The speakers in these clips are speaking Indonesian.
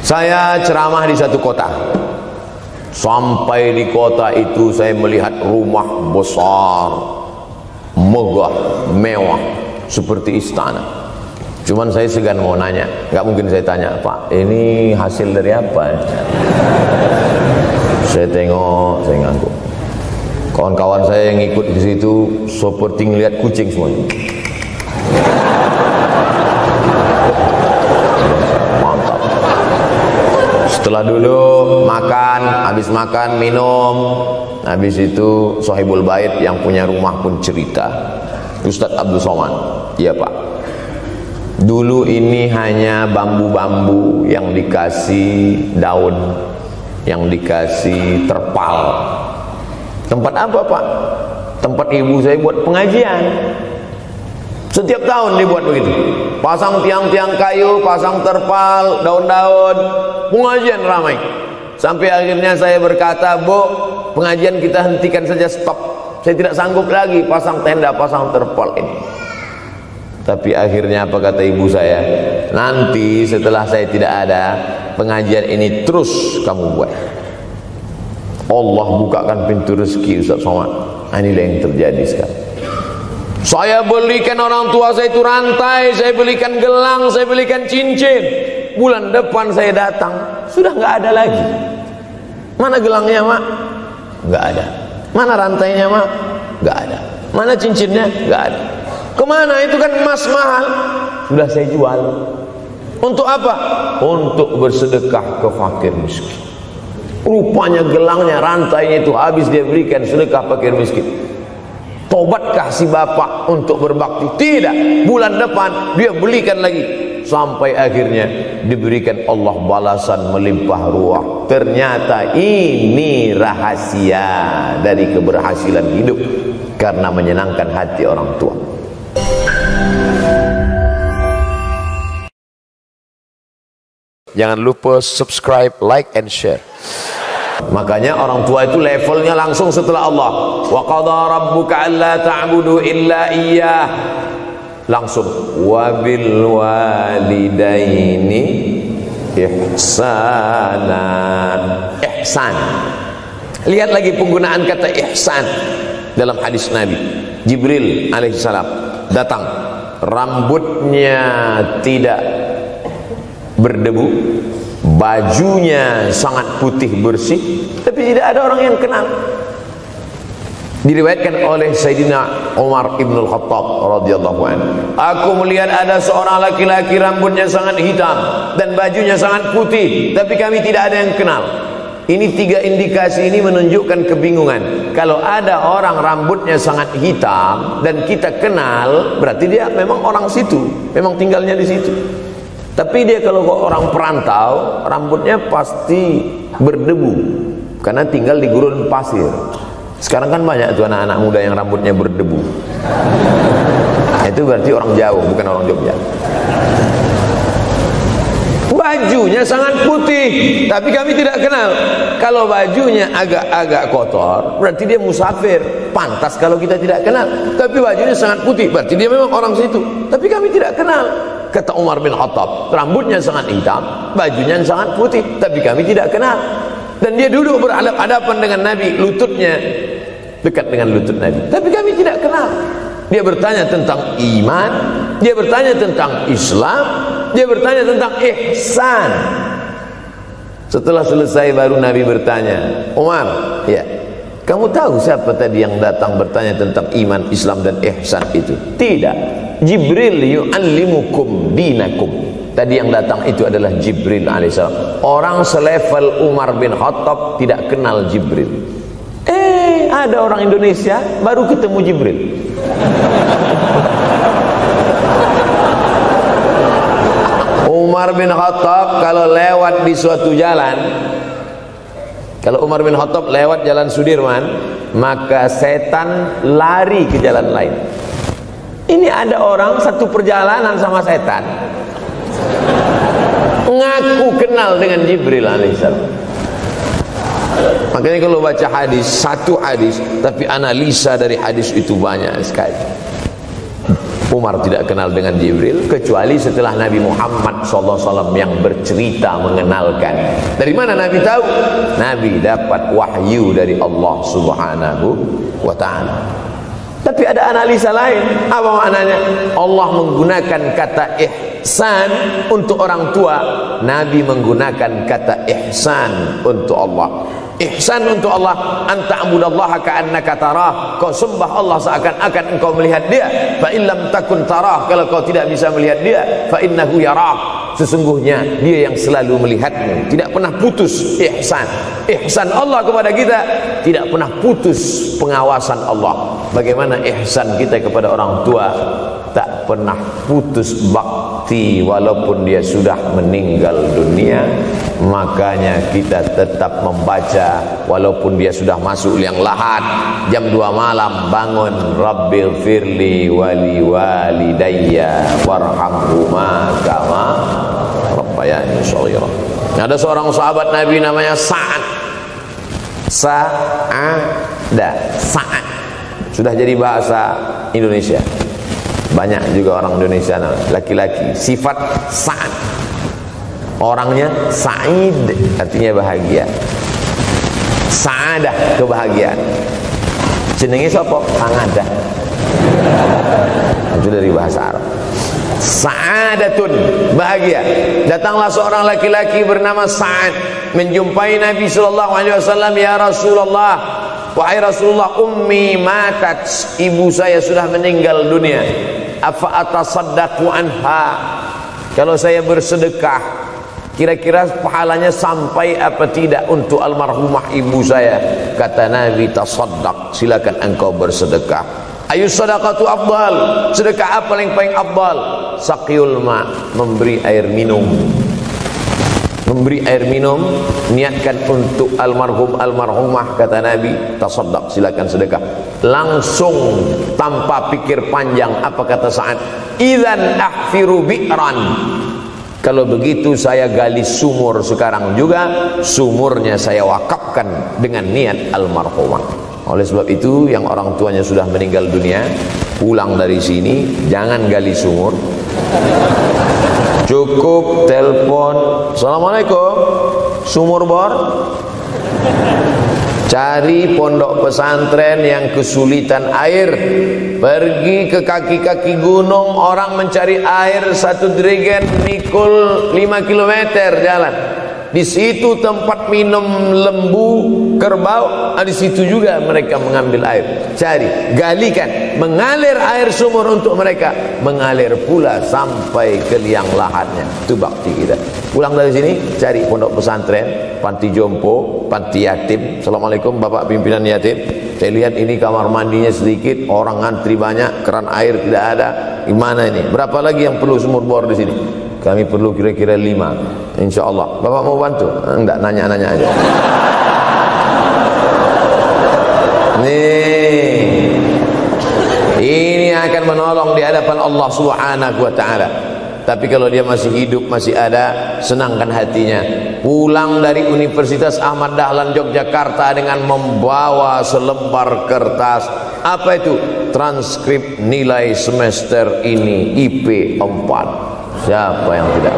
Saya ceramah di satu kota. Sampai di kota itu saya melihat rumah besar, megah, mewah, seperti istana. Cuman saya segan mau nanya, nggak mungkin saya tanya, Pak, ini hasil dari apa? Saya tengok, saya ngangguk. Kawan-kawan saya yang ikut di situ seperti ngelihat kucing semuanya. Mantap. Setelah dulu makan, habis makan minum, habis itu Sohibul Bait yang punya rumah pun cerita, Ustadz Abdul Somad, iya Pak, dulu ini hanya bambu-bambu yang dikasih daun, yang dikasih terpal. Tempat apa Pak? Tempat ibu saya buat pengajian. Setiap tahun dibuat begitu. Pasang tiang-tiang kayu, pasang terpal, daun-daun, pengajian ramai. Sampai akhirnya saya berkata, Bu, pengajian kita hentikan saja, stop. Saya tidak sanggup lagi pasang tenda, pasang terpal ini. Tapi akhirnya apa kata ibu saya? Nanti setelah saya tidak ada, pengajian ini terus kamu buat. Allah bukakan pintu rezeki Ustaz Somad. Inilah yang terjadi sekarang. Saya belikan orang tua saya itu rantai, saya belikan gelang, saya belikan cincin. Bulan depan saya datang, sudah nggak ada lagi. Mana gelangnya Mak? Nggak ada. Mana rantainya Mak? Nggak ada. Mana cincinnya? Nggak ada. Kemana? Itu kan emas mahal. Sudah saya jual. Untuk apa? Untuk bersedekah ke fakir miskin. Rupanya gelangnya, rantainya itu habis dia berikan sedekah fakir miskin. Tobatkah si bapak untuk berbakti? Tidak. Bulan depan dia belikan lagi. Sampai akhirnya diberikan Allah balasan melimpah ruah. Ternyata ini rahasia dari keberhasilan hidup, karena menyenangkan hati orang tua. Jangan lupa subscribe, like, and share. Makanya orang tua itu levelnya langsung setelah Allah. Wa qadha rabbuka alla ta'budu illa iyyah. Langsung wa bil walidaini ihsana. Ihsan. Lihat lagi penggunaan kata ihsan dalam hadis Nabi. Jibril alaihissalam datang, rambutnya tidak berdebu, bajunya sangat putih bersih, tapi tidak ada orang yang kenal. Diriwayatkan oleh Sayyidina Umar ibn al-Khattab radhiyallahu anhu, aku melihat ada seorang laki-laki rambutnya sangat hitam dan bajunya sangat putih, tapi kami tidak ada yang kenal. Ini tiga indikasi ini menunjukkan kebingungan. Kalau ada orang rambutnya sangat hitam dan kita kenal, berarti dia memang orang situ, memang tinggalnya di situ. Tapi dia kalau orang perantau, rambutnya pasti berdebu karena tinggal di gurun pasir. Sekarang kan banyak tuh anak-anak muda yang rambutnya berdebu. Itu berarti orang jauh, bukan orang Jogja. Bajunya sangat putih, tapi kami tidak kenal. Kalau bajunya agak-agak kotor, berarti dia musafir. Pantas kalau kita tidak kenal. Tapi bajunya sangat putih, berarti dia memang orang situ. Tapi kami tidak kenal. Kata Umar bin Khattab, rambutnya sangat hitam, bajunya sangat putih, tapi kami tidak kenal. Dan dia duduk berhadapan dengan Nabi, lututnya dekat dengan lutut Nabi, tapi kami tidak kenal. Dia bertanya tentang iman, dia bertanya tentang Islam, dia bertanya tentang ihsan. Setelah selesai baru Nabi bertanya, Umar, ya, kamu tahu siapa tadi yang datang bertanya tentang iman, Islam, dan ihsan itu? Tidak. Jibril yu'allimukum dinakum. Tadi yang datang itu adalah Jibril alaihissalam. Orang selevel Umar bin Khattab tidak kenal Jibril. Ada orang Indonesia baru ketemu Jibril. Umar bin Khattab kalau lewat di suatu jalan, kalau Umar bin Khattab lewat jalan Sudirman, maka setan lari ke jalan lain. Ini ada orang satu perjalanan sama setan, ngaku kenal dengan Jibril alaihissalam. Makanya kalau baca hadis, satu hadis, tapi analisa dari hadis itu banyak sekali. Umar tidak kenal dengan Jibril kecuali setelah Nabi Muhammad SAW yang bercerita mengenalkan. Dari mana Nabi tahu? Nabi dapat wahyu dari Allah Subhanahu wa ta'ala. Tapi ada analisa lain. Apa maknanya? Allah menggunakan kata ihsan untuk orang tua, Nabi menggunakan kata ihsan untuk Allah. Ihsan untuk Allah, anta'budallaha ka'annaka tarah, kau sembah Allah seakan-akan engkau melihat dia. Fa illam takun tarah, kalau kau tidak bisa melihat dia, fa innahu yarak, sesungguhnya dia yang selalu melihatmu. Tidak pernah putus ihsan. Ihsan Allah kepada kita, tidak pernah putus pengawasan Allah. Bagaimana ihsan kita kepada orang tua? Tak pernah putus bakti walaupun dia sudah meninggal dunia. Makanya kita tetap membaca walaupun dia sudah masuk liang lahat. Jam 2 malam bangun, Rabbil firli wali walidayya warhamhuma kama rabbayani shaghira. Ada seorang sahabat Nabi namanya Sa'ad. Sa'ad sudah jadi bahasa Indonesia. Banyak juga orang Indonesia laki-laki sifat Sa'ad. Orangnya Sa'id, artinya bahagia. Sa'adah, kebahagiaan. Jenenge sapa? Sa'adah. Itu dari bahasa Arab. Sa'adatun, bahagia. Datanglah seorang laki-laki bernama Sa'ad menjumpai Nabi SAW. Ya Rasulullah, wahai Rasulullah, ummi matat, ibu saya sudah meninggal dunia. Afa atasaddaqu anha, kalau saya bersedekah kira-kira pahalanya sampai apa tidak untuk almarhumah ibu saya? Kata Nabi, tasaddaq, silakan engkau bersedekah. Ayu sadaqatu afdal, sedekah apa yang paling afdal? Saqiyul ma, memberi air minum. Memberi air minum, niatkan untuk almarhumah, kata Nabi, tasaddaq, silakan sedekah. Langsung tanpa pikir panjang, apa kata Sa'ad? Idzan ahfiru bi'ran, kalau begitu saya gali sumur sekarang juga, sumurnya saya wakafkan dengan niat almarhumah. Oleh sebab itu, yang orang tuanya sudah meninggal dunia, pulang dari sini jangan gali sumur, cukup telepon, assalamualaikum, sumur bor. Cari pondok pesantren yang kesulitan air, pergi ke kaki-kaki gunung, orang mencari air 1 jerigen mikul 5 km jalan. Di situ tempat minum lembu, kerbau, di situ juga mereka mengambil air. Cari, galikan, mengalir air sumur untuk mereka, mengalir pula sampai ke liang lahatnya. Itu bakti kita. Pulang dari sini, cari pondok pesantren, panti jompo, panti yatim. Assalamualaikum Bapak pimpinan yatim, saya lihat ini kamar mandinya sedikit, orang ngantri banyak, keran air tidak ada. Gimana ini? Berapa lagi yang perlu sumur bor di sini? Kami perlu kira-kira 5. InsyaAllah. Bapak mau bantu? Enggak, nanya-nanya aja. Nih, ini akan menolong di hadapan Allah Subhanahu wa ta'ala. Tapi kalau dia masih hidup, masih ada, senangkan hatinya. Pulang dari Universitas Ahmad Dahlan Yogyakarta dengan membawa selembar kertas. Apa itu? Transkrip nilai semester ini IP 4. Siapa yang tidak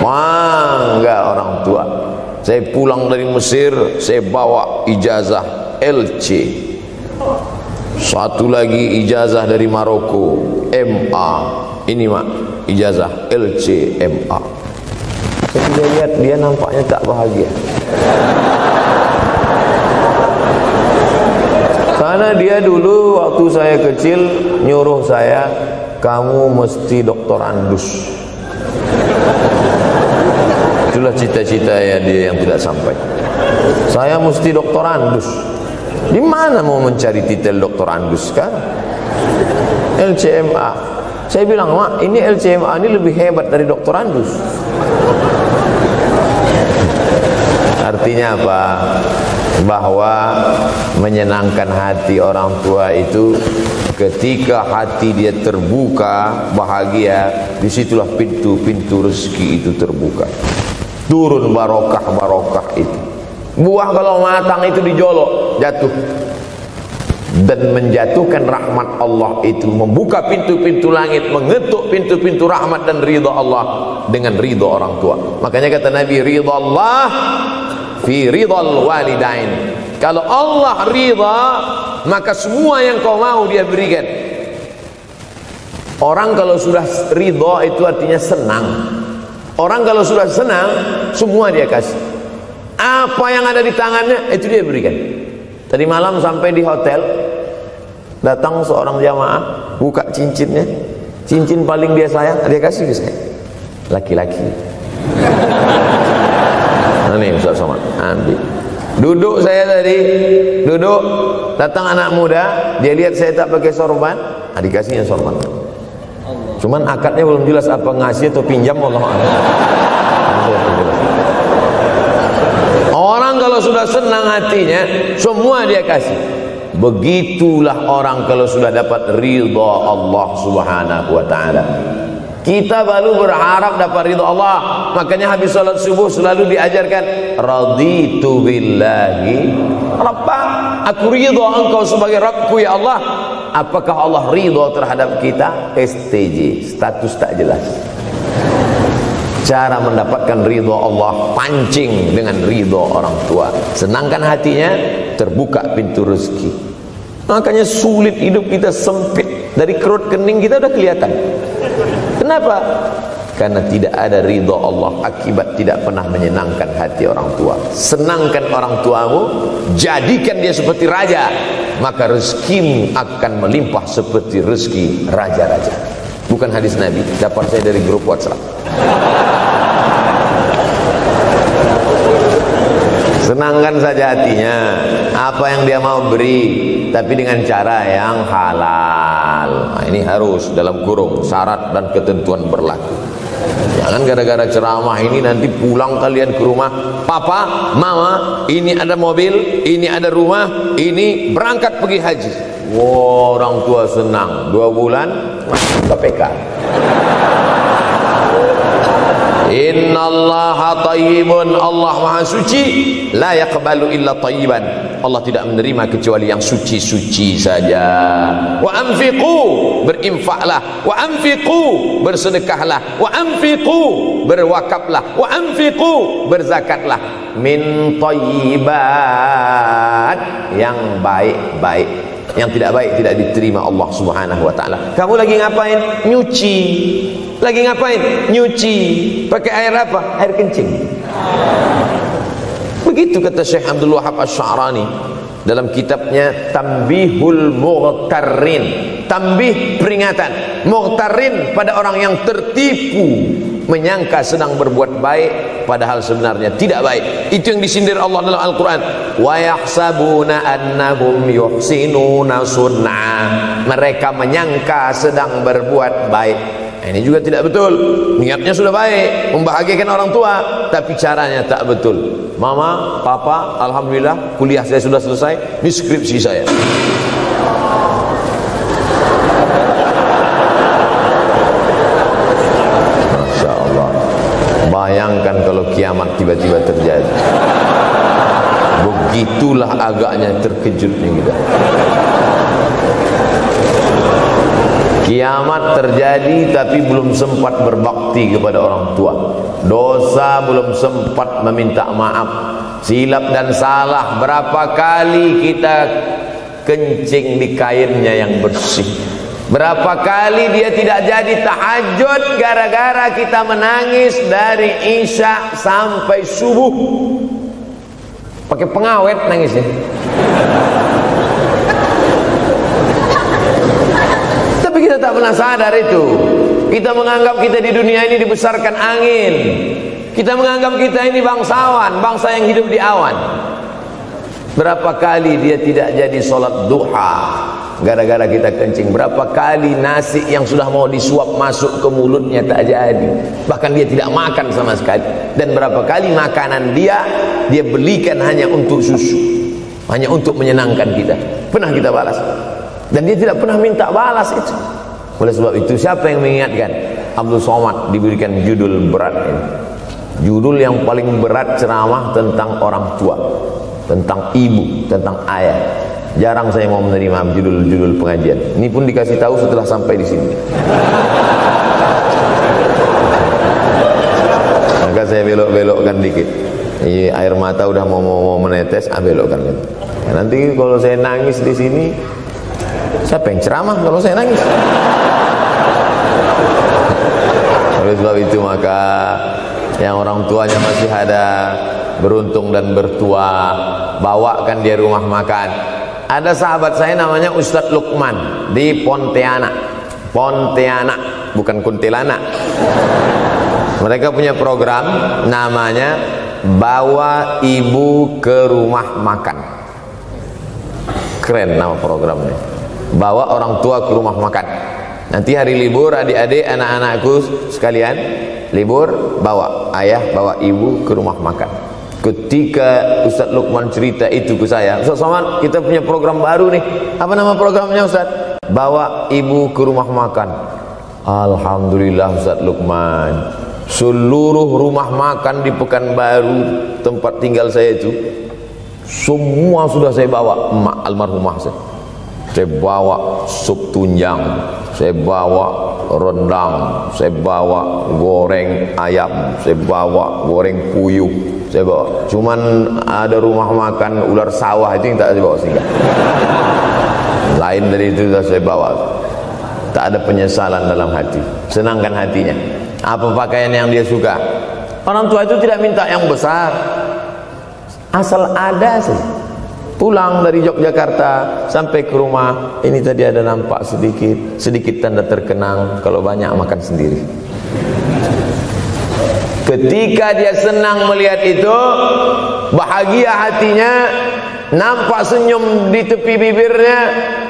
bangga orang tua? Saya pulang dari Mesir, saya bawa ijazah LC. Satu lagi ijazah dari Maroko, MA. Ini mak, ijazah LC MA. Saya lihat dia nampaknya tak bahagia. Karena dia dulu waktu saya kecil nyuruh saya, kamu mesti doktor andus. Itulah cita-cita ya dia yang tidak sampai. Saya mesti doktor andus. Di mana mau mencari titel doktor andus sekarang? LCMA. Saya bilang, mak, ini LCMA ini lebih hebat dari doktor andus. Artinya apa? Bahwa menyenangkan hati orang tua itu ketika hati dia terbuka, bahagia, disitulah pintu-pintu rezeki itu terbuka. Turun barokah-barokah itu. Buah kalau matang itu dijolok, jatuh. dan menjatuhkan rahmat Allah itu, membuka pintu-pintu langit, mengetuk pintu-pintu rahmat dan ridha Allah dengan ridha orang tua. Makanya kata Nabi, ridha Allah fi ridhal walidain. Kalau Allah ridha, maka semua yang kau mau dia berikan. Orang kalau sudah ridha itu artinya senang. Orang kalau sudah senang, semua dia kasih. Apa yang ada di tangannya itu dia berikan. Tadi malam sampai di hotel, datang seorang jamaah, buka cincinnya, cincin paling dia sayang, dia kasih ke saya. Laki-laki. Nah nih Ustaz Somad, ambil. Duduk saya tadi, duduk, datang anak muda, dia lihat saya tak pakai sorban, dikasihnya sorban. Cuman akadnya belum jelas apa ngasih atau pinjam, Allah a'lam. Orang kalau sudah senang hatinya, semua dia kasih. Begitulah orang kalau sudah dapat ridha Allah Subhanahu wa taala. Kita baru berharap dapat ridha Allah. Makanya habis salat subuh selalu diajarkan, raditu billahi rabba. Aku ridha engkau sebagai Rabbku ya Allah. Apakah Allah ridha terhadap kita? STJ, status tak jelas. Cara mendapatkan ridha Allah, pancing dengan ridha orang tua, senangkan hatinya, terbuka pintu rezeki. Makanya sulit hidup kita, sempit. Dari kerut kening kita udah kelihatan. Kenapa? Karena tidak ada ridha Allah, akibat tidak pernah menyenangkan hati orang tua. Senangkan orang tuamu, jadikan dia seperti raja, maka rezekimu akan melimpah seperti rezeki raja-raja. Bukan hadis Nabi, dapat saya dari grup WhatsApp. Senangkan saja hatinya, apa yang dia mau beri, tapi dengan cara yang halal. Nah, ini harus dalam kurung syarat dan ketentuan berlaku. Jangan gara-gara ceramah ini nanti pulang kalian ke rumah, papa, mama, ini ada mobil, ini ada rumah, ini berangkat pergi haji. Wow, orang tua senang, 2 bulan KPK. Innallaha thayyibun, Allah maha suci, la yaqbalu illa thayyiban. Allah tidak menerima kecuali yang suci-suci saja. Wa anfiqu, berinfaklah. Wa anfiqu, bersedekahlah. Wa anfiqu, berwakaflah. Wa anfiqu, berzakatlah. Min thayyibat, yang baik-baik. Yang tidak baik tidak diterima Allah Subhanahu wa taala. Kamu lagi ngapain? Nyuci. Lagi ngapain? Nyuci. Pakai air apa? Air kencing. Begitu kata Syekh Abdul Wahab Asy-Sya'rani dalam kitabnya Tanbihul Mughtarrin. Tanbih, peringatan. Mughtarrin, pada orang yang tertipu, menyangka sedang berbuat baik padahal sebenarnya tidak baik. Itu yang disindir Allah dalam Al-Quran. Wa yahsabuna annahum yuhsinuna sun'a. Mereka menyangka sedang berbuat baik. Nah, ini juga tidak betul. Niatnya sudah baik, membahagiakan orang tua, tapi caranya tak betul. Mama, papa, alhamdulillah kuliah saya sudah selesai, ini skripsi saya. Masya Allah. Bayangkan kalau kiamat tiba-tiba terjadi. Begitulah agaknya terkejutnya kita. Kiamat terjadi tapi belum sempat berbakti kepada orang tua. Dosa belum sempat meminta maaf. Silap dan salah berapa kali kita kencing di kainnya yang bersih. Berapa kali dia tidak jadi tahajud gara-gara kita menangis dari Isya sampai subuh. Pakai pengawet nangisnya. Tapi kita tak pernah sadar itu. Kita menganggap kita di dunia ini dibesarkan angin. Kita menganggap kita ini bangsawan, bangsa yang hidup di awan. Berapa kali dia tidak jadi sholat duha gara-gara kita kencing. Berapa kali nasi yang sudah mau disuap masuk ke mulutnya tak jadi. Bahkan dia tidak makan sama sekali. Dan berapa kali makanan dia belikan hanya untuk susu, hanya untuk menyenangkan kita. Pernah kita balas. Dan dia tidak pernah minta balas itu. Oleh sebab itu siapa yang mengingatkan? Abdul Somad diberikan judul berat ini. Judul yang paling berat ceramah tentang orang tua, tentang ibu, tentang ayah. Jarang saya mau menerima judul-judul pengajian. Ini pun dikasih tahu setelah sampai di sini. Maka saya belok-belokkan dikit. Air mata udah mau menetes, belokkan. Ya, nanti kalau saya nangis di sini, siapa yang ceramah kalau saya nangis? Oleh sebab itu maka yang orang tuanya masih ada, beruntung dan bertua, bawakan dia rumah makan. Ada sahabat saya namanya Ustadz Lukman di Pontianak, bukan Kuntilanak. Mereka punya program namanya Bawa Ibu ke Rumah Makan. Keren nama programnya. Bawa orang tua ke rumah makan. Nanti hari libur adik-adik, anak-anakku sekalian libur, bawa ayah, bawa ibu ke rumah makan. Ketika Ustadz Lukman cerita itu ke saya, Ustadz Somad, kita punya program baru nih. Apa nama programnya Ustadz? Bawa ibu ke rumah makan. Alhamdulillah Ustadz Lukman, seluruh rumah makan di Pekanbaru tempat tinggal saya itu, semua sudah saya bawa. Emak almarhumah saya bawa sup tunjang, saya bawa rendang, saya bawa goreng ayam, saya bawa goreng puyuh, saya bawa. Cuman ada rumah makan ular sawah itu yang tak saya bawa singgah. Lain dari itu sudah saya bawa. Tak ada penyesalan dalam hati, senangkan hatinya. Apa pakaian yang dia suka? Orang tua itu tidak minta yang besar, asal ada sih. Pulang dari Yogyakarta sampai ke rumah, ini tadi ada nampak sedikit tanda terkenang, kalau banyak makan sendiri. Ketika dia senang melihat itu, bahagia hatinya, nampak senyum di tepi bibirnya,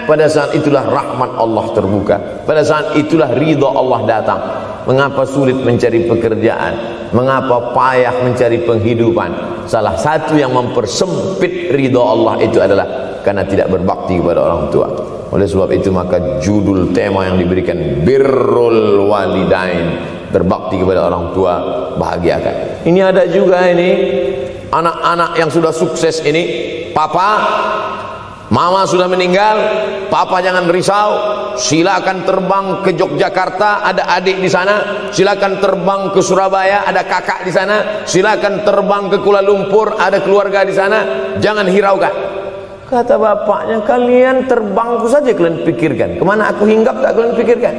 pada saat itulah rahmat Allah terbuka, pada saat itulah ridha Allah datang. Mengapa sulit mencari pekerjaan? Mengapa payah mencari penghidupan? Salah satu yang mempersempit ridha Allah itu adalah karena tidak berbakti kepada orang tua. Oleh sebab itu maka judul tema yang diberikan birrul walidain, berbakti kepada orang tua, bahagiakan. Ini ada juga ini anak-anak yang sudah sukses ini, papa, mama sudah meninggal, papa jangan risau, silakan terbang ke Yogyakarta, ada adik di sana, silakan terbang ke Surabaya, ada kakak di sana, silakan terbang ke Kuala Lumpur, ada keluarga di sana, jangan hiraukan. Kata bapaknya, kalian terbangku saja kalian pikirkan, kemana aku hinggap tak kalian pikirkan.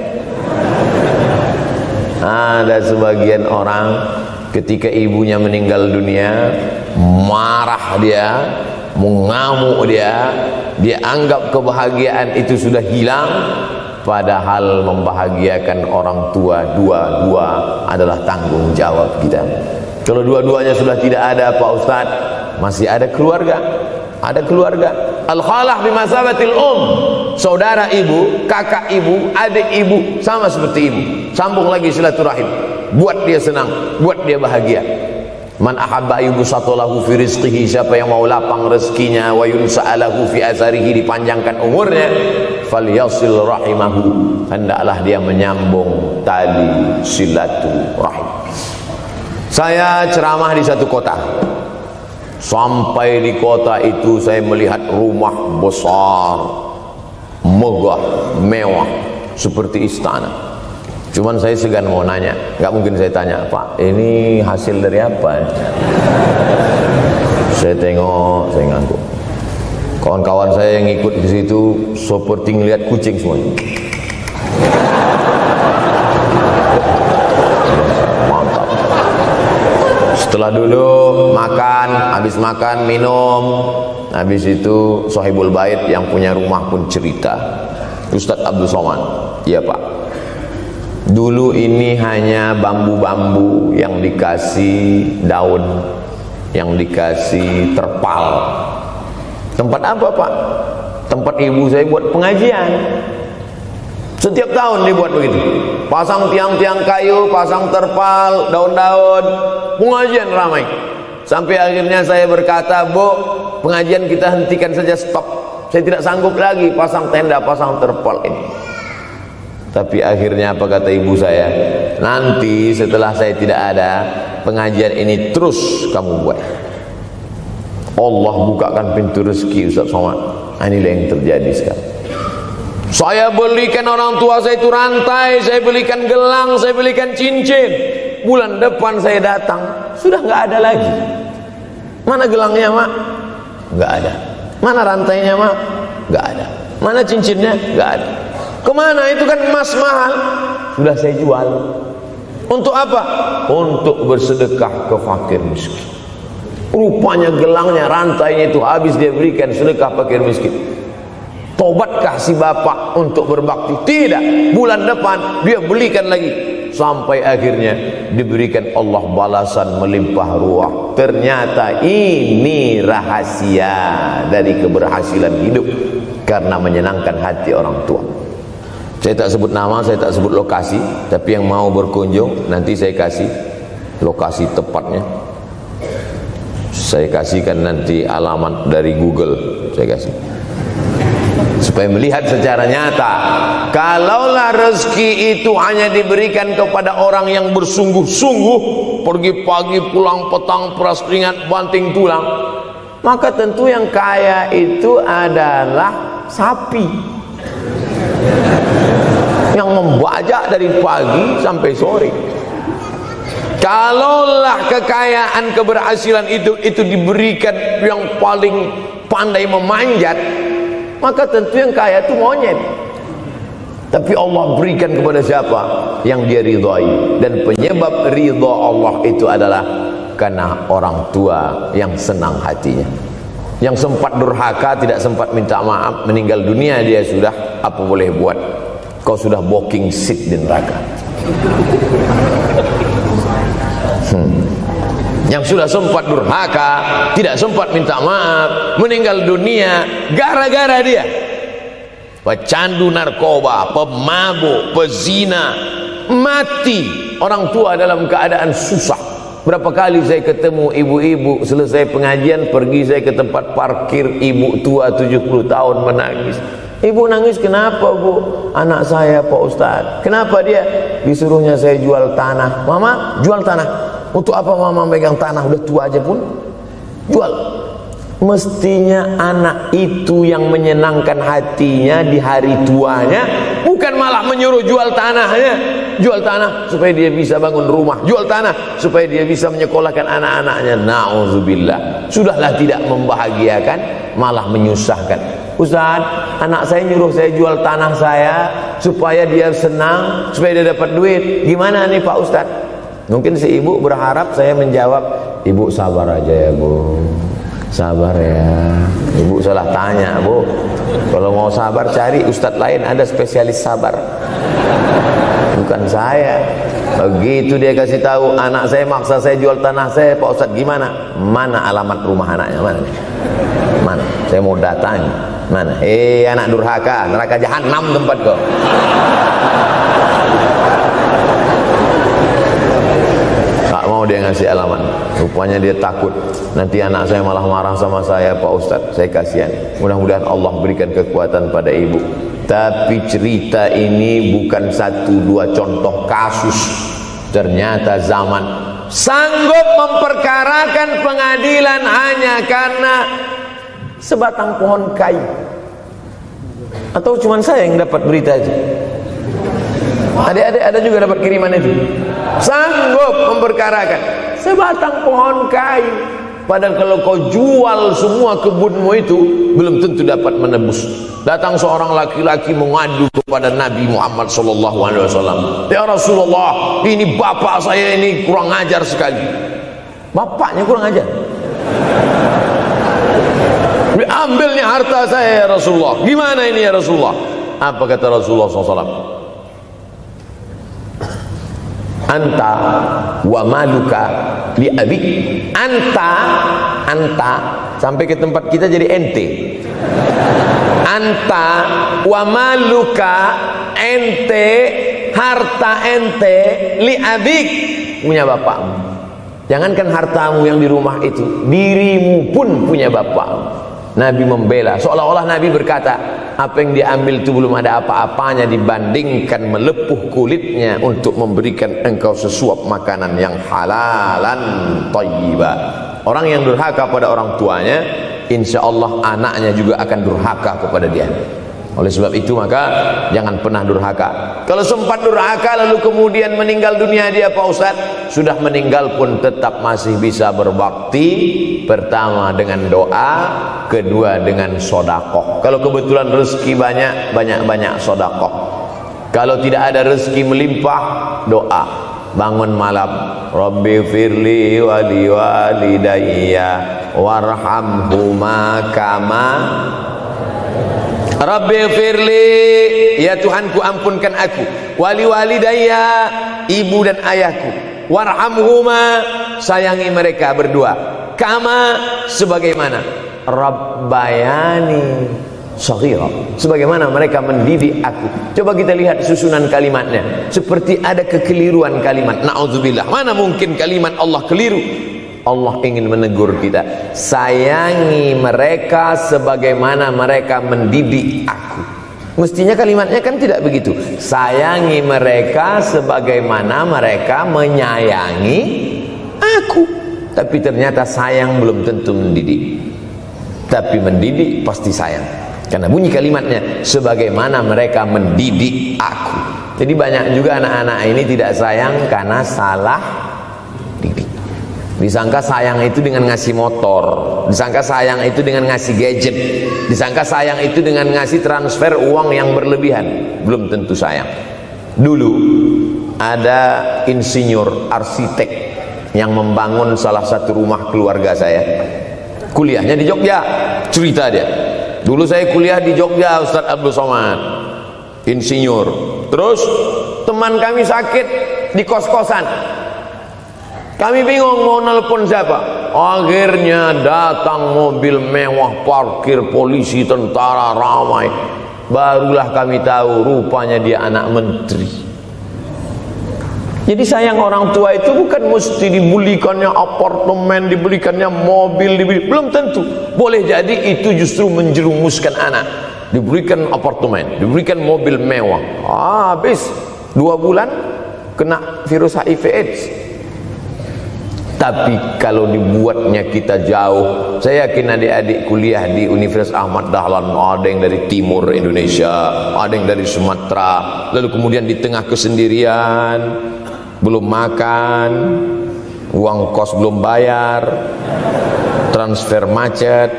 Ada sebagian orang ketika ibunya meninggal dunia, marah dia, mengamuk dia anggap kebahagiaan itu sudah hilang, padahal membahagiakan orang tua dua-dua adalah tanggung jawab kita. Kalau dua-duanya sudah tidak ada Pak Ustadz, masih ada keluarga, al-khalah bimasabatil saudara ibu, kakak ibu, adik ibu, sama seperti ibu, sambung lagi silaturahim, buat dia senang, buat dia bahagia. Man ahabba yubsatalahu fi rizqihi, siapa yang mau lapang rezekinya, wa yunsa'alahu fi azarihi, dipanjangkan umurnya, falyasil rahimahu, hendaklah dia menyambung tali silaturahim. Saya ceramah di satu kota. Sampai di kota itu saya melihat rumah besar, megah, mewah, seperti istana. Cuman saya segan mau nanya, nggak mungkin saya tanya, Pak, ini hasil dari apa? Saya tengok, saya ngangguk. Kawan-kawan saya yang ikut di situ seperti ngelihat kucing semuanya. Mantap. Setelah dulu makan, habis makan minum, habis itu Sohibul Bait yang punya rumah pun cerita, Ustadz Abdul Somad, iya Pak. Dulu ini hanya bambu-bambu yang dikasih daun, yang dikasih terpal. Tempat apa Pak? Tempat ibu saya buat pengajian. Setiap tahun dibuat begitu. Pasang tiang-tiang kayu, pasang terpal, daun-daun, pengajian ramai. Sampai akhirnya saya berkata, Bu, pengajian kita hentikan saja, stop. Saya tidak sanggup lagi pasang tenda, pasang terpal ini. Tapi akhirnya apa kata ibu saya? Nanti setelah saya tidak ada, pengajian ini terus kamu buat. Allah bukakan pintu rezeki Ustaz Somad. Inilah yang terjadi sekarang. Saya belikan orang tua saya itu rantai, saya belikan gelang, saya belikan cincin. Bulan depan saya datang, sudah nggak ada lagi. Mana gelangnya, Mak? Nggak ada. Mana rantainya, Mak? Nggak ada. Mana cincinnya? Nggak ada. Kemana? Itu kan emas mahal. Sudah saya jual. Untuk apa? Untuk bersedekah ke fakir miskin. Rupanya gelangnya, rantainya itu habis dia berikan sedekah fakir miskin. Tobatkah si bapak untuk berbakti? Tidak. Bulan depan dia belikan lagi, sampai akhirnya diberikan Allah balasan melimpah ruah. Ternyata ini rahasia dari keberhasilan hidup, karena menyenangkan hati orang tua. Saya tak sebut nama, saya tak sebut lokasi, tapi yang mau berkunjung nanti saya kasih lokasi tepatnya. Saya kasihkan nanti alamat dari Google, saya kasih, supaya melihat secara nyata. Kalaulah rezeki itu hanya diberikan kepada orang yang bersungguh-sungguh, pergi pagi pulang petang, peras keringat banting tulang, maka tentu yang kaya itu adalah sapi yang membajak dari pagi sampai sore. Kalaulah kekayaan keberhasilan itu diberikan yang paling pandai memanjat, maka tentu yang kaya itu monyet. Tapi Allah berikan kepada siapa? Yang dia ridhai. Dan penyebab ridha Allah itu adalah karena orang tua yang senang hatinya. Yang sempat durhaka, tidak sempat minta maaf, meninggal dunia dia sudah, apa boleh buat? Kau sudah booking seat di neraka. Yang sudah sempat durhaka, tidak sempat minta maaf, meninggal dunia gara-gara dia pecandu narkoba, pemabuk, pezina, mati. Orang tua dalam keadaan susah. Berapa kali saya ketemu ibu-ibu selesai pengajian, pergi saya ke tempat parkir, ibu tua 70 tahun menangis. Ibu nangis, kenapa Bu? Anak saya Pak Ustadz. Kenapa dia? Disuruhnya saya jual tanah. Mama jual tanah. Untuk apa Mama megang tanah? Udah tua aja pun jual. Mestinya anak itu yang menyenangkan hatinya di hari tuanya, bukan malah menyuruh jual tanahnya. Jual tanah supaya dia bisa bangun rumah, jual tanah supaya dia bisa menyekolahkan anak-anaknya. Na'udzubillah. Sudahlah tidak membahagiakan, malah menyusahkan. Ustaz, anak saya nyuruh saya jual tanah saya supaya dia senang, supaya dia dapat duit. Gimana nih Pak Ustaz? Mungkin si ibu berharap saya menjawab, ibu sabar aja ya Bu, sabar ya. Ibu salah tanya Bu. Kalau mau sabar cari ustadz lain, ada spesialis sabar, bukan saya. Begitu dia kasih tahu, anak saya maksa saya jual tanah saya, Pak Ustadz gimana? Mana alamat rumah anaknya? Mana? Mana? Saya mau datang. Mana? Anak durhaka, neraka jahanam tempat kau. Tak mau dia ngasih alamat. Rupanya dia takut nanti anak saya malah marah sama saya, Pak Ustadz. Saya kasihan. Mudah-mudahan Allah berikan kekuatan pada ibu. Tapi cerita ini bukan satu dua contoh kasus. Ternyata zaman sanggup memperkarakan pengadilan hanya karena sebatang pohon kayu. Atau cuma saya yang dapat berita itu? Adik-adik ada juga dapat kiriman itu? Sanggup memperkarakan sebatang pohon kayu. Padahal kalau kau jual semua kebunmu itu, belum tentu dapat menebus. Datang seorang laki-laki mengadu kepada Nabi Muhammad SAW. Ya Rasulullah, ini bapak saya ini kurang ajar sekali. Bapaknya kurang ajar. Ambilnya harta saya ya Rasulullah. Gimana ini ya Rasulullah? Apa kata Rasulullah SAW? Anta wa maluka li abik. Anta sampai ke tempat kita jadi ente. Anta wa maluka, ente, harta ente, li abik, punya bapakmu. Jangankan hartamu yang di rumah itu, dirimu pun punya bapakmu. Nabi membela, seolah-olah Nabi berkata, apa yang diambil itu belum ada apa-apanya dibandingkan melepuh kulitnya untuk memberikan engkau sesuap makanan yang halalan thayyibah. Orang yang durhaka pada orang tuanya insya Allah anaknya juga akan durhaka kepada dia. Oleh sebab itu maka jangan pernah durhaka. Kalau sempat durhaka lalu kemudian meninggal dunia dia Pak Ustadz, sudah meninggal pun tetap masih bisa berbakti. Pertama dengan doa, kedua dengan sodakoh. Kalau kebetulan rezeki banyak sodakoh. Kalau tidak ada rezeki melimpah, doa. Bangun malam, Rabbi firli wali walidayya warhamhuma kama Rabbi firli, ya Tuhanku ampunkan aku, wali walidayya, ibu dan ayahku, warhamhuma, sayangi mereka berdua, kama, sebagaimana rabbayani shaghira, sebagaimana mereka mendidik aku. Coba kita lihat susunan kalimatnya, seperti ada kekeliruan kalimat. Na'udzubillah, mana mungkin kalimat Allah keliru. Allah ingin menegur kita, sayangi mereka sebagaimana mereka mendidik aku. Mestinya kalimatnya kan tidak begitu, sayangi mereka sebagaimana mereka menyayangi aku. Tapi ternyata sayang belum tentu mendidik, tapi mendidik pasti sayang. Karena bunyi kalimatnya, sebagaimana mereka mendidik aku. Jadi banyak juga anak-anak ini tidak sayang karena salah didik. Disangka sayang itu dengan ngasih motor, disangka sayang itu dengan ngasih gadget, disangka sayang itu dengan ngasih transfer uang yang berlebihan. Belum tentu sayang. Dulu ada insinyur arsitek yang membangun salah satu rumah keluarga saya. Kuliahnya di Jogja. Cerita dia, dulu saya kuliah di Jogja, Ustadz Abdul Somad, insinyur. Terus teman kami sakit di kos-kosan. Kami bingung mau nelpon siapa. Akhirnya datang mobil mewah, parkir polisi, tentara, ramai. Barulah kami tahu rupanya dia anak menteri. Jadi sayang orang tua itu bukan mesti dibelikannya apartemen, dibelikannya mobil, belum tentu. Boleh jadi itu justru menjerumuskan anak. Diberikan apartemen, diberikan mobil mewah, habis 2 bulan kena virus HIV AIDS. Tapi kalau dibuatnya kita jauh, saya yakin adik-adik kuliah di Universitas Ahmad Dahlan, ada yang dari timur Indonesia, ada yang dari Sumatera, lalu kemudian di tengah kesendirian, belum makan, uang kos belum bayar, transfer macet,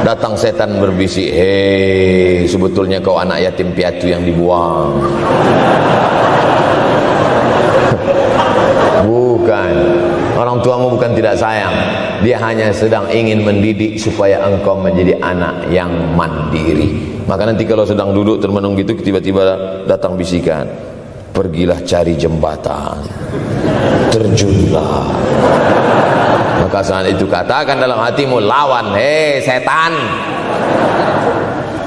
datang setan berbisik, hei, sebetulnya kau anak yatim piatu yang dibuang. Bukan, orang tuamu bukan tidak sayang, dia hanya sedang ingin mendidik supaya engkau menjadi anak yang mandiri. Maka nanti kalau sedang duduk termenung gitu, tiba-tiba datang bisikan, pergilah cari jembatan, terjunlah. Maka saat itu katakan dalam hatimu, lawan, hei setan.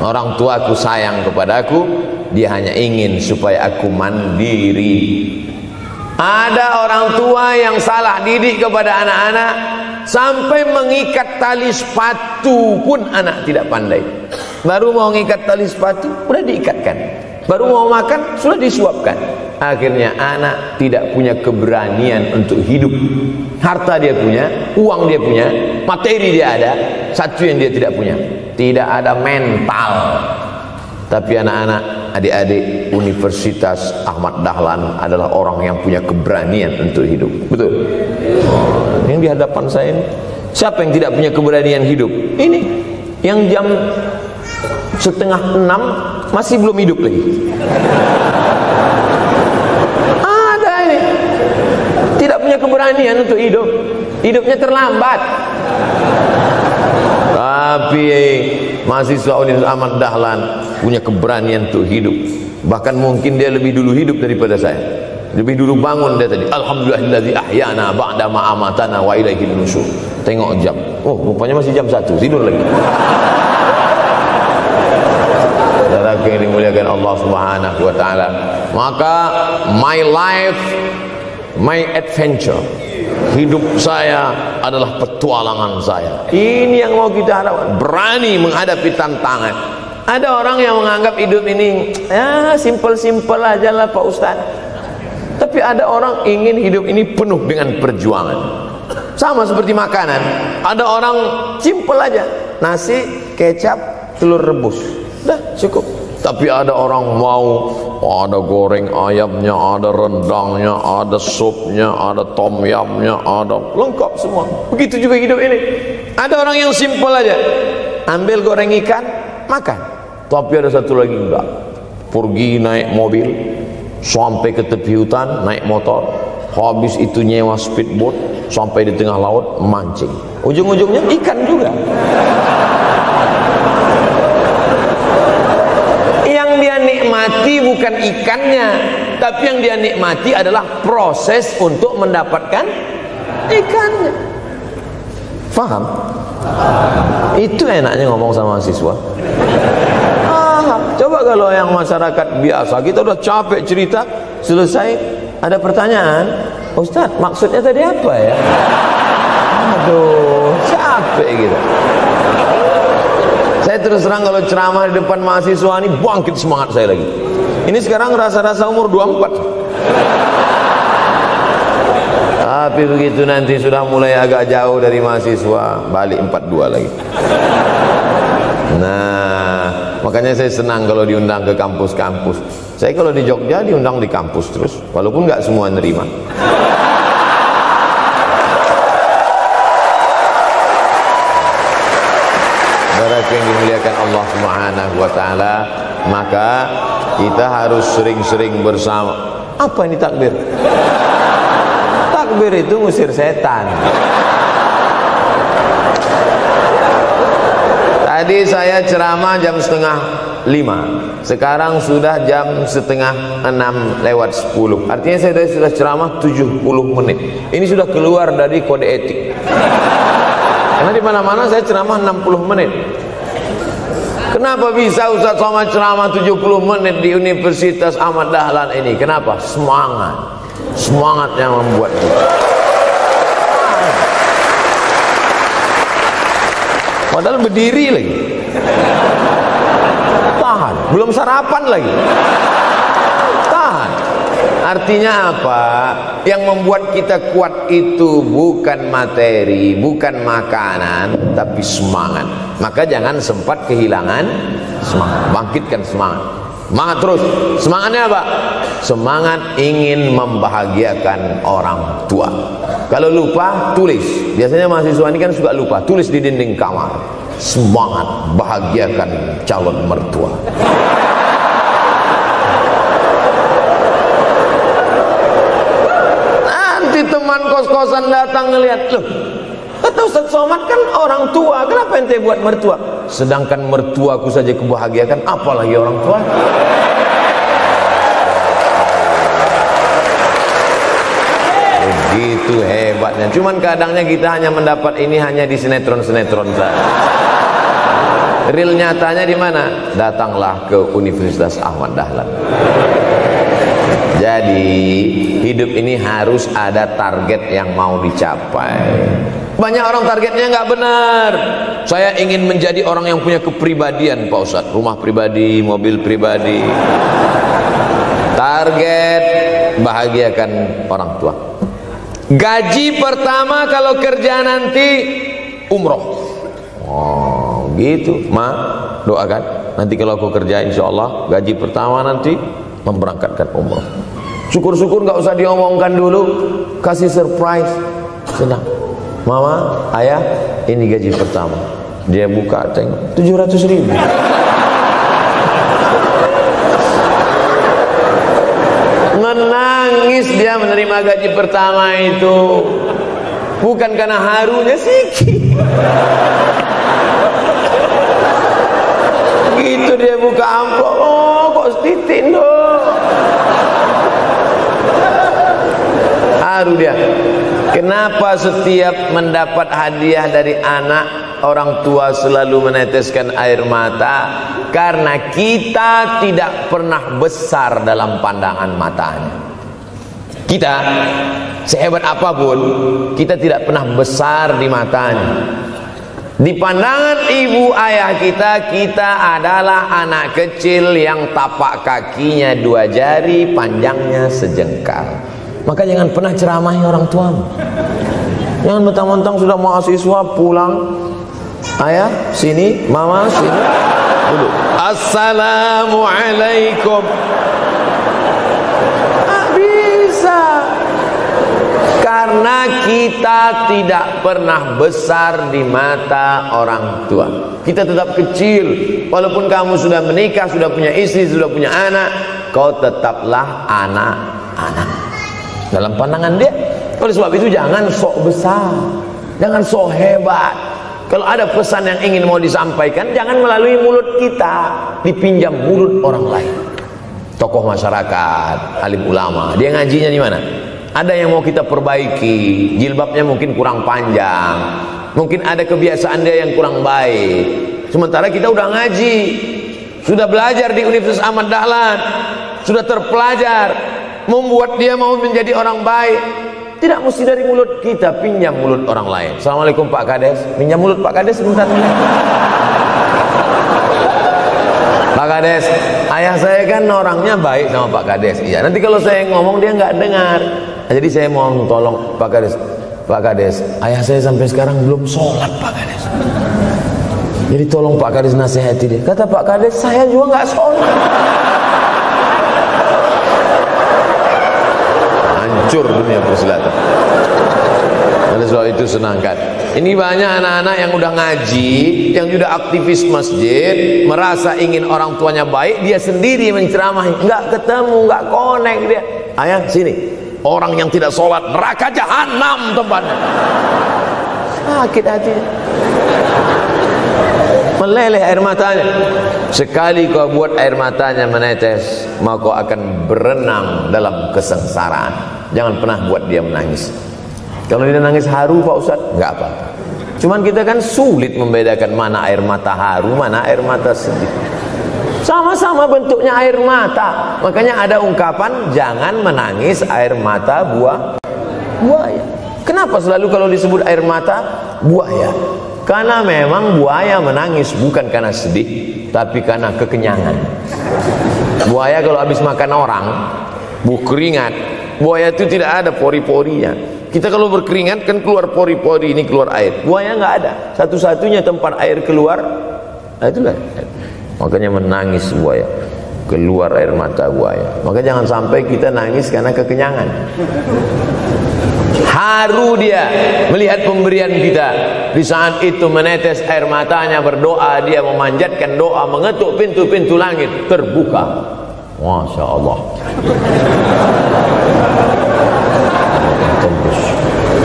Orang tuaku sayang kepadaku, dia hanya ingin supaya aku mandiri. Ada orang tua yang salah didik kepada anak-anak, sampai mengikat tali sepatu pun anak tidak pandai. Baru mau mengikat tali sepatu, sudah diikatkan. Baru mau makan, sudah disuapkan. Akhirnya anak tidak punya keberanian untuk hidup. Harta dia punya, uang dia punya, materi dia ada, satu yang dia tidak punya, tidak ada mental. Tapi anak-anak, adik-adik Universitas Ahmad Dahlan adalah orang yang punya keberanian untuk hidup. Betul? Yang di hadapan saya ini, siapa yang tidak punya keberanian hidup? Ini yang jam 5:30 masih belum hidup lagi. Ada ini tidak punya keberanian untuk hidup, hidupnya terlambat. Tapi mahasiswa Universitas Ahmad Dahlan punya keberanian untuk hidup. Bahkan mungkin dia lebih dulu hidup daripada saya. Lebih dulu bangun dia tadi. Alhamdulillahillazi ahyana ba'da ma amatana wa ilaihil nusyur. Tengok jam. Oh, rupanya masih jam 1, tidur lagi. Saudara yang dimuliakan Allah Subhanahu wa taala. Maka my life, my adventure, hidup saya adalah petualangan saya. Ini yang mau kita harapkan, berani menghadapi tantangan. Ada orang yang menganggap hidup ini ya simpel-simpel aja lah Pak Ustaz. Tapi ada orang ingin hidup ini penuh dengan perjuangan. Sama seperti makanan. Ada orang simple aja, nasi, kecap, telur rebus, udah cukup. Tapi ada orang mau ada goreng ayamnya, ada rendangnya, ada supnya, ada tom yamnya, ada lengkap semua. Begitu juga hidup ini. Ada orang yang simple aja, ambil goreng ikan, makan. Tapi ada satu lagi enggak, pergi naik mobil sampai ke tepi hutan, naik motor, habis itu nyewa speedboat sampai di tengah laut mancing. Ujung-ujungnya ikan juga. Yang dia nikmati bukan ikannya, tapi yang dia nikmati adalah proses untuk mendapatkan ikannya. Faham? Itu enaknya ngomong sama mahasiswa. Coba kalau yang masyarakat biasa, kita udah capek cerita, selesai ada pertanyaan, Ustadz maksudnya tadi apa ya? Aduh, capek gitu. Saya terus terang kalau ceramah di depan mahasiswa ini bangkit semangat saya lagi. Ini sekarang rasa-rasa umur 24. Tapi begitu nanti sudah mulai agak jauh dari mahasiswa, balik 42 lagi. Nah, makanya saya senang kalau diundang ke kampus-kampus. Saya kalau di Jogja diundang di kampus terus, walaupun nggak semua nerima. Yang dimuliakan Allah Subhanahu wa taala, maka kita harus sering-sering bersama. Apa ini takbir? Takbir itu ngusir setan. Tadi saya ceramah jam 4:30, sekarang sudah jam 5:30 Artinya saya sudah ceramah 70 menit. Ini sudah keluar dari kode etik. Karena di mana-mana saya ceramah 60 menit. Kenapa bisa Ustaz Somad ceramah 70 menit di Universitas Ahmad Dahlan ini? Kenapa? Semangat. Semangat yang membuat kita. Padahal berdiri lagi. Tahan. Belum sarapan lagi. Tahan. Artinya apa? Yang membuat kita kuat itu bukan materi, bukan makanan, tapi semangat. Maka jangan sempat kehilangan semangat. Bangkitkan semangat. Semangat terus. Semangatnya apa? Semangat ingin membahagiakan orang tua. Kalau lupa, tulis. Biasanya mahasiswa ini kan suka lupa. Tulis di dinding kamar. Semangat bahagiakan calon mertua. Teman kos-kosan datang ngelihat, loh, kata Ustaz Somad kan orang tua, kenapa ente buat mertua? Sedangkan mertuaku saja kebahagiakan, apalagi orang tua. Begitu hebatnya. Cuman kadangnya kita hanya mendapat ini hanya di sinetron-sinetron saja. Real nyatanya di mana? Datanglah ke Universitas Ahmad Dahlan. Jadi hidup ini harus ada target yang mau dicapai. Banyak orang targetnya nggak benar. Saya ingin menjadi orang yang punya kepribadian, Pak Ustadz. Rumah pribadi, mobil pribadi. Target bahagiakan orang tua. Gaji pertama kalau kerja nanti umroh. Oh gitu, Ma, doakan. Nanti kalau aku kerja insya Allah gaji pertama nanti memberangkatkan umroh. Syukur-syukur nggak usah diomongkan dulu, kasih surprise, senang. Mama, ayah, ini gaji pertama. Dia buka, tengok 700.000. Menangis dia menerima gaji pertama itu, bukan karena harunya sih. Begitu dia buka amplop, oh kok setitin dong. Haru dia. Kenapa setiap mendapat hadiah dari anak, orang tua selalu meneteskan air mata? Karena kita tidak pernah besar dalam pandangan matanya. Kita sehebat apapun, kita tidak pernah besar di matanya. Di pandangan ibu ayah kita, kita adalah anak kecil yang tapak kakinya 2 jari, panjangnya sejengkal. Maka jangan pernah ceramahi orang tuamu. Jangan mentang-mentang sudah mahasiswa pulang, ayah sini, mama sini, dulu. Assalamualaikum. Bisa. Karena kita tidak pernah besar di mata orang tua. Kita tetap kecil. Walaupun kamu sudah menikah, sudah punya istri, sudah punya anak, kau tetaplah anak-anak dalam pandangan dia. Oleh sebab itu jangan sok besar, jangan sok hebat. Kalau ada pesan yang ingin mau disampaikan, jangan melalui mulut kita, dipinjam mulut orang lain. Tokoh masyarakat, alim ulama, dia ngajinya di mana? Ada yang mau kita perbaiki, jilbabnya mungkin kurang panjang, mungkin ada kebiasaan dia yang kurang baik. Sementara kita udah ngaji, sudah belajar di Universitas Ahmad Dahlan, sudah terpelajar, membuat dia mau menjadi orang baik. Tidak mesti dari mulut kita, pinjam mulut orang lain. Assalamualaikum Pak Kades, pinjam mulut Pak Kades sebentar. Pak Kades, ayah saya kan orangnya baik sama Pak Kades. Iya, nanti kalau saya ngomong dia nggak dengar. Jadi saya mohon tolong Pak Kades. Pak Kades, ayah saya sampai sekarang belum sholat Pak Kades. Jadi tolong Pak Kades nasihati dia. Kata Pak Kades, saya juga nggak sholat. Hancur dunia persilatan. Oleh sebab itu senangkan. Ini banyak anak-anak yang udah ngaji, yang sudah aktivis masjid, merasa ingin orang tuanya baik, dia sendiri menceramahi, nggak ketemu, nggak connect dia. Ayah sini. Orang yang tidak sholat neraka jahanam tempatnya. Sakit hatinya, meleleh air matanya. Sekali kau buat air matanya menetes, maka kau akan berenang dalam kesengsaraan. Jangan pernah buat dia menangis. Kalau dia nangis haru Pak Ustadz, nggak apa-apa. Cuman kita kan sulit membedakan mana air mata haru, mana air mata sedih. Sama-sama bentuknya air mata. Makanya ada ungkapan jangan menangis air mata buaya. Kenapa selalu kalau disebut air mata buaya? Karena memang buaya menangis bukan karena sedih, tapi karena kekenyangan. Buaya kalau habis makan orang, keringat. Buaya itu tidak ada pori-porinya. Kita kalau berkeringat kan keluar pori-pori, ini keluar air. Buaya nggak ada. Satu-satunya tempat air keluar, nah itulah. Makanya menangis buaya, keluar air mata buaya. Maka jangan sampai kita nangis karena kekenyangan. Haru dia melihat pemberian kita. Di saat itu menetes air matanya, berdoa, dia memanjatkan doa, mengetuk pintu-pintu langit, terbuka. Masya Allah.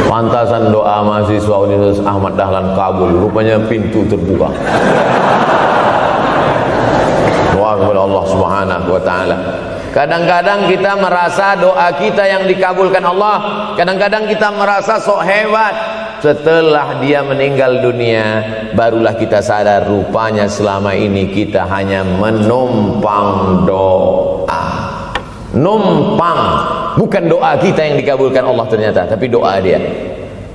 Pantasan doa mahasiswa Universitas Ahmad Dahlan kabul, rupanya pintu terbuka. Kepada Allah Subhanahu wa taala. Kadang-kadang kita merasa doa kita yang dikabulkan Allah, kadang-kadang kita merasa sok hebat. Setelah dia meninggal dunia, barulah kita sadar rupanya selama ini kita hanya menumpang doa. Numpang, bukan doa kita yang dikabulkan Allah ternyata, tapi doa dia.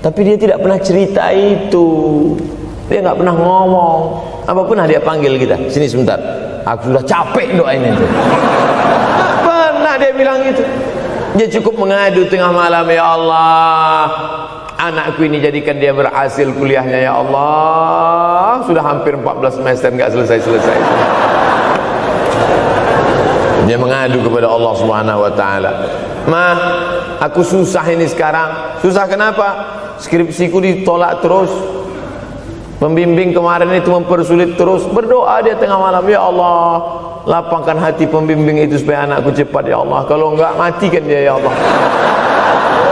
Tapi dia tidak pernah cerita itu. Dia nggak pernah ngomong. Apa pernah dia panggil kita, sini sebentar, aku sudah capek doain itu. Pernah dia bilang itu. Dia cukup mengadu tengah malam, ya Allah, anakku ini jadikan dia berhasil kuliahnya, ya Allah. Sudah hampir 14 semester nggak selesai-selesai. Dia mengadu kepada Allah Subhanahu wa taala. "Mah, aku susah ini sekarang." Susah kenapa? Skripsiku ditolak terus. Pembimbing kemarin itu mempersulit terus. Berdoa dia tengah malam, ya Allah, lapangkan hati pembimbing itu supaya anakku cepat, ya Allah. Kalau enggak, matikan dia, ya Allah.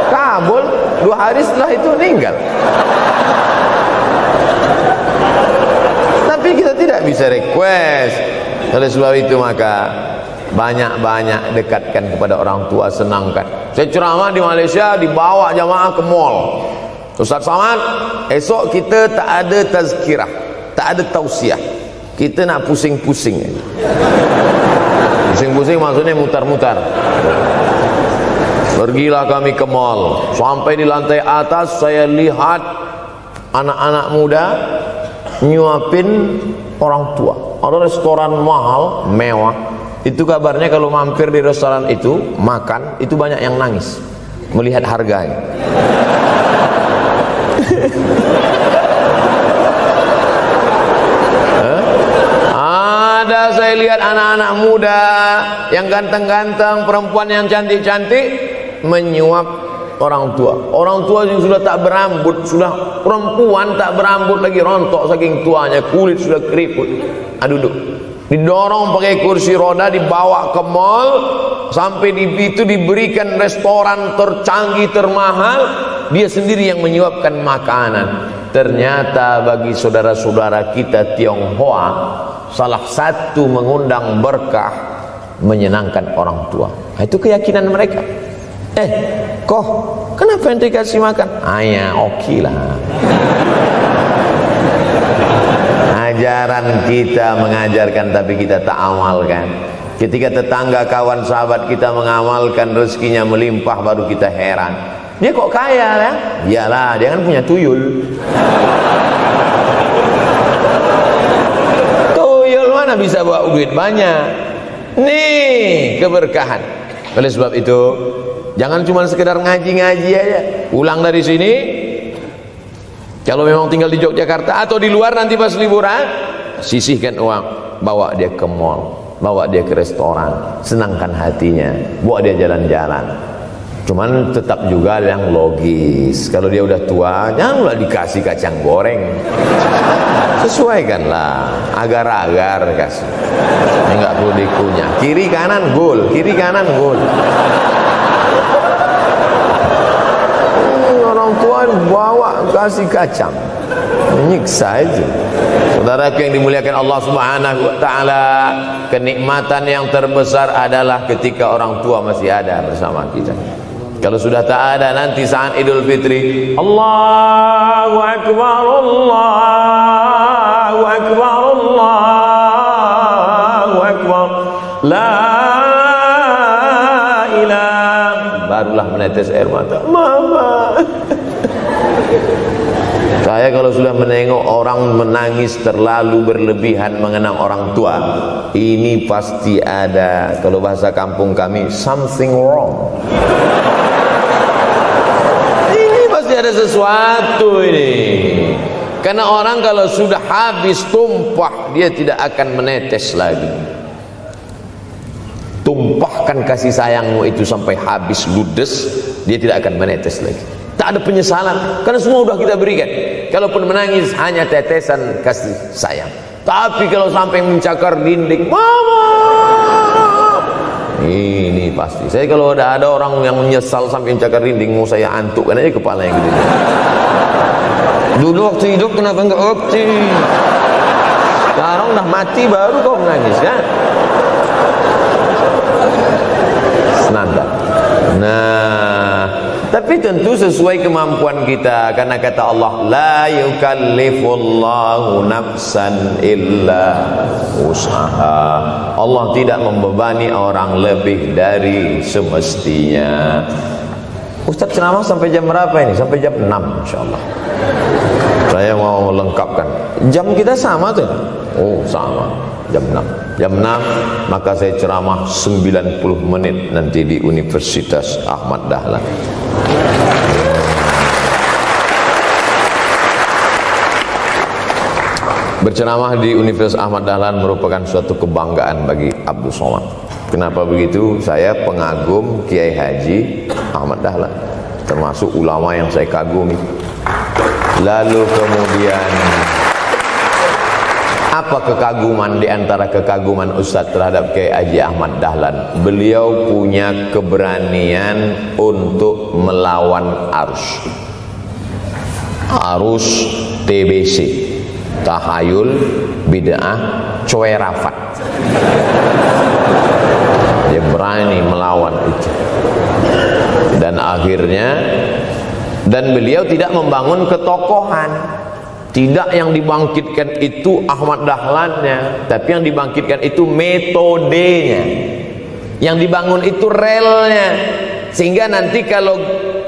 Kabul, 2 hari setelah itu meninggal. Tapi kita tidak bisa request. Oleh sebab itu maka banyak-banyak dekatkan kepada orang tua, senangkan. Saya ceramah di Malaysia, dibawa jamaah ke mall. Ustaz Samad, esok kita tak ada tazkirah, tak ada tausiah. Kita nak pusing-pusing. Pusing-pusing maksudnya mutar-mutar. Pergilah kami ke mall. Sampai di lantai atas saya lihat anak-anak muda nyuapin orang tua. Ada restoran mahal, mewah. Itu kabarnya kalau mampir di restoran itu, makan, itu banyak yang nangis melihat harganya. Ada saya lihat anak-anak muda yang ganteng-ganteng, perempuan yang cantik-cantik menyuap orang tua. Orang tua yang sudah tak berambut, sudah perempuan tak berambut lagi, rontok saking tuanya, kulit sudah keriput. Duduk, didorong pakai kursi roda, dibawa ke mall, sampai di situ diberikan restoran tercanggih, termahal, dia sendiri yang menyuapkan makanan. Ternyata bagi saudara-saudara kita Tionghoa, salah satu mengundang berkah menyenangkan orang tua. Itu keyakinan mereka. Kok kenapa ente kasih makan? Ya oke lah. Ajaran kita mengajarkan tapi kita tak amalkan. Ketika tetangga, kawan, sahabat kita mengamalkan, rezekinya melimpah, baru kita heran. Dia kok kaya ya? Iyalah, dia kan punya tuyul. Tuyul mana bisa bawa duit banyak? Nih keberkahan. Oleh sebab itu, jangan cuma sekedar ngaji-ngaji aja. Pulang dari sini, kalau memang tinggal di Yogyakarta atau di luar nanti pas liburan, sisihkan uang, bawa dia ke mall, bawa dia ke restoran, senangkan hatinya, bawa dia jalan-jalan. Cuman tetap juga yang logis. Kalau dia udah tua, janganlah dikasih kacang goreng. Sesuaikanlah, agar-agar kasih. Enggak perlu dikunyah. Kiri kanan gol, kiri kanan gol. Orang tua bawa kasih kacang, menyiksa itu. Saudaraku yang dimuliakan Allah Subhanahu wa taala, kenikmatan yang terbesar adalah ketika orang tua masih ada bersama kita. Kalau sudah tak ada, nanti saat Idul Fitri, Allahu Akbar, Allahu Akbar, Allahu Akbar, la ilaha, barulah menetes air mata. Mama. Saya kalau sudah menengok orang menangis terlalu berlebihan mengenang orang tua, ini pasti ada, kalau bahasa kampung kami, something wrong. Ada sesuatu ini. Karena orang kalau sudah habis tumpah, dia tidak akan menetes lagi. Tumpahkan kasih sayangmu itu sampai habis ludes, dia tidak akan menetes lagi. Tak ada penyesalan, karena semua sudah kita berikan. Kalaupun menangis hanya tetesan kasih sayang. Tapi kalau sampai mencakar dinding, mama, ini pasti. Saya kalau ada orang yang menyesal sampai mencakar dinding, mau saya antukkan aja kepala yang gede. Dulu waktu hidup kenapa enggak opti? Sekarang udah mati baru kau menangis kan? Senanda. Nah, tapi tentu sesuai kemampuan kita, karena kata Allah, la yukallifullahu nafsan illa usaha. Allah tidak membebani orang lebih dari semestinya. Ustaz ceramah sampai jam berapa ini? Sampai jam 6 insyaallah. Saya mau lengkapkan. Jam kita sama tuh. Oh, sama. Jam 6. Jam 6 maka saya ceramah 90 menit nanti di Universitas Ahmad Dahlan. Berceramah di Universitas Ahmad Dahlan merupakan suatu kebanggaan bagi Abdul Somad. Kenapa begitu? Saya pengagum Kiai Haji Ahmad Dahlan, termasuk ulama yang saya kagumi. Lalu kemudian, apa kekaguman di antara kekaguman Ustadz terhadap Kiai Haji Ahmad Dahlan? Beliau punya keberanian untuk melawan arus TBC, tahayul, bid'ah, coerafat. Dia berani melawan itu. Dan akhirnya, dan beliau tidak membangun ketokohan. Tidak yang dibangkitkan itu Ahmad Dahlannya, tapi yang dibangkitkan itu metodenya. Yang dibangun itu relnya. Sehingga nanti kalau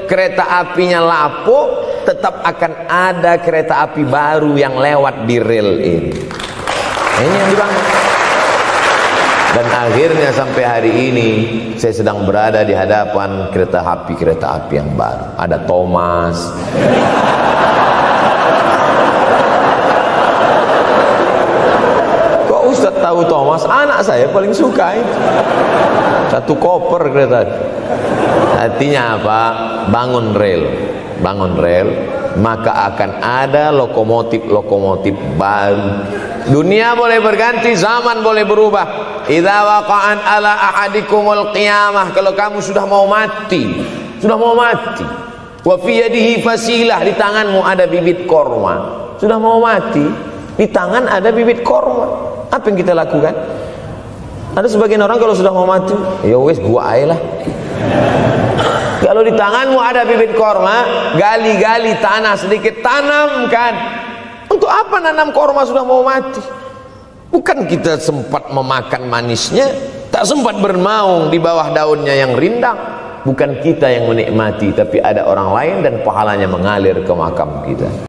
kereta apinya lapuk, tetap akan ada kereta api baru yang lewat di rel ini. Ini yang dibangun. Dan akhirnya sampai hari ini saya sedang berada di hadapan kereta api yang baru. Ada Thomas, Ustaz tahu Thomas, anak saya paling suka itu. Satu koper kereta. Artinya apa? Bangun rel, maka akan ada lokomotif baru. Dunia boleh berganti, zaman boleh berubah. Idza waqa'an ala ahadikumul qiyamah, kalau kamu sudah mau mati, wa fi yadihi fasilah, di tanganmu ada bibit korma. Sudah mau mati, di tangan ada bibit korma. Apa yang kita lakukan? Ada sebagian orang kalau sudah mau mati, ya wes gua aja lah. Kalau di tanganmu ada bibit korma, gali-gali tanah sedikit, tanamkan. Untuk apa nanam korma sudah mau mati? Bukan kita sempat memakan manisnya, tak sempat bermaung di bawah daunnya yang rindang. Bukan kita yang menikmati, tapi ada orang lain dan pahalanya mengalir ke makam kita.